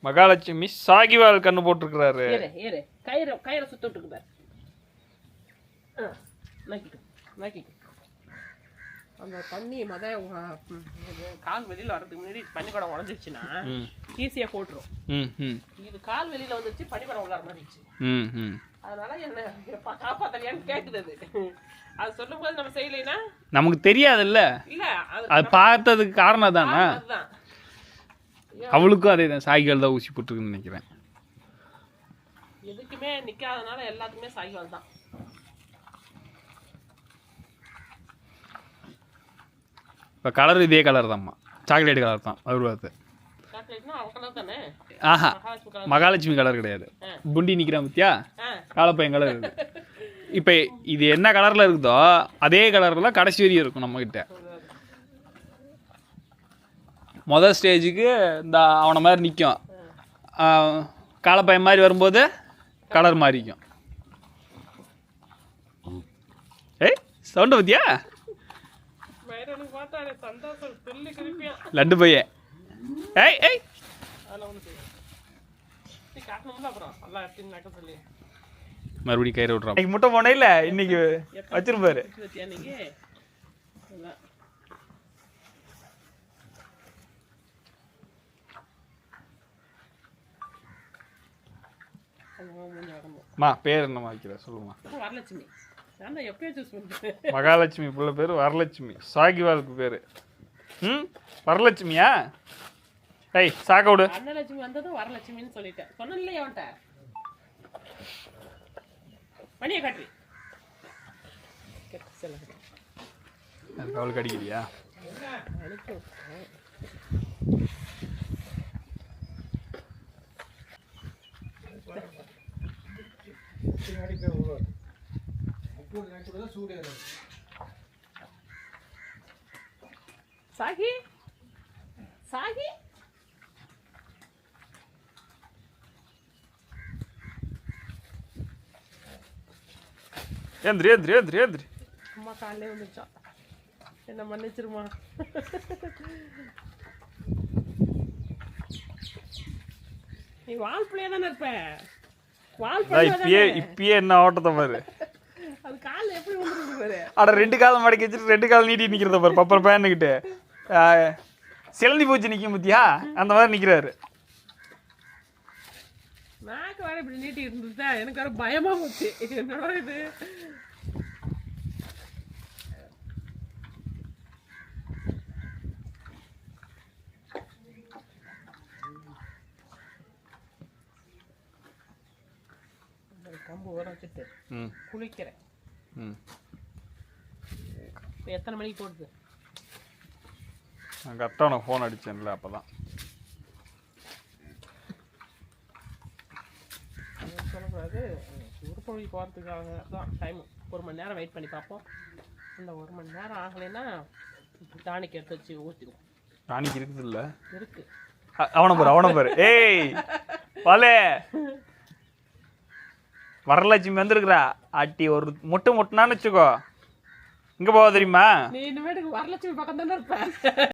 மகாலட்சுமி சாகிவால் கண்ணு போட்டுருக்கிறாரு. கயிறை சுத்த விட்டுக்கு அந்த தண்ணி கால் வெளியில வரதுக்கு முன்னாடி பனிக்கூடம் உடஞ்சிருச்சுன்னா ஈஸியா போட்டுரும். இது கால் வெளியில வந்துருச்சு, பனிக்கூடம் உள்ளார மாறிடுச்சு. அதனால என்ன காப்பாத்தலையான்னு கேக்குது. அது சொல்லும் போது நம்ம செய்யலைன்னா நமக்கு தெரியாதுல்ல. இல்ல அது பார்த்ததுக்கு காரணம் தானே. அவளுக்கும் அதே தான், சாகிவால் தான் ஊசி போட்டுருக்குன்னு நினைக்கிறேன். எதுக்குமே நிக்காதனால எல்லாத்துக்குமே சாகிவால் தான். இப்போ கலர் இதே கலர் தான்மா, சாக்லேட் கலர் தான் வருவாது. ஆஹா, மகாலட்சுமி கலர் கிடையாது. புண்டி நிற்கிறான் பத்தியா, காலப்பையன் கலர் இருக்குது. இப்போ இது என்ன கலரில் இருக்குதோ அதே கலரில் கடைசி வரையும் இருக்கும் நம்மக்கிட்ட. மொதல் ஸ்டேஜுக்கு இந்த அவனை மாதிரி நிற்கும், காலப்பையன் மாதிரி வரும்போது கலர் மாறிக்கும். ஏய் சவுண்டு பத்தியா, லட்டு பையன். ஏய் ஏய் மறுபடியும் கயிறு விட்றான். இன்னைக்கு முட்டை போனே இல்லை, இன்னைக்கு வச்சிருப்பாரு. மா பேர் என்னமா வைக்கிற சொல்லுமா. வரலட்சுமி. மகாலட்சுமி புள்ள பேர் வரலட்சுமி, சாகிவாலுக்கு பேரு வரலட்சுமியா. ஏய் சாக்க விடு. அன்னலட்சுமி வந்ததும் வரலட்சுமின்னு சொல்லிட்டேன். சொன்னல அவன்ட்ட மணியை காட்டு. அதுக்கு அவளுக்கு அடிக்கிறியா? சாகி சாகி ஏந்திரி ஏந்திரி ஏந்திரி ஏந்திரி. அம்மா காலையிலே வந்துச்சா, என்ன மன்னிச்சிருமா. நீ வால் பிள்ளையா தானே இருப்ப. இப்பயே என்ன ஓட்டத்தை பாரு. அது கால எப்படி வந்துருக்கு பாரு. அட ரெண்டு காலம் மடக்கி வச்சுட்டு ரெண்டு காலம் நீட்டி நிக்கிறத பாரு. பப்பர் பேனுக்கிட்டு சிலந்தி பூச்சி நிக்கும் பத்தியா, அந்த மாதிரி நிக்கிறாரு. நாக்கு வேற இப்படி நீட்டி இருந்துட்டா எனக்கு வேற பயமா போச்சு. என்னடா இது. கம்பு ஊற வச்சுட்டு குளிக்கிறேன். எத்தனை மணிக்கு போடுது? நான் கரெக்டாக உனக்கு ஃபோன் அடித்தேன்ல, அப்போ தான் சொல்லக்கூடாது. உருப்பொழி போகிறதுக்காக தான் டைம். 1 மணி நேரம் வெயிட் பண்ணி பார்ப்போம். அந்த 1 மணி நேரம் ஆகலைன்னா டானிக் எடுத்து வச்சு ஊற்றிடுவோம். டானிக் இருக்குது இல்லை? இருக்கு. அவனை பாரு. ஏய் பாலே, வரலட்சுமி வந்துருக்குறா. ஆட்டி ஒரு முட்டுனான்னு வச்சுக்கோ, இங்கே போக தெரியுமா? நீ இனிமேட்டுக்கு வரலட்சுமி பக்கம் தானே இருப்ப.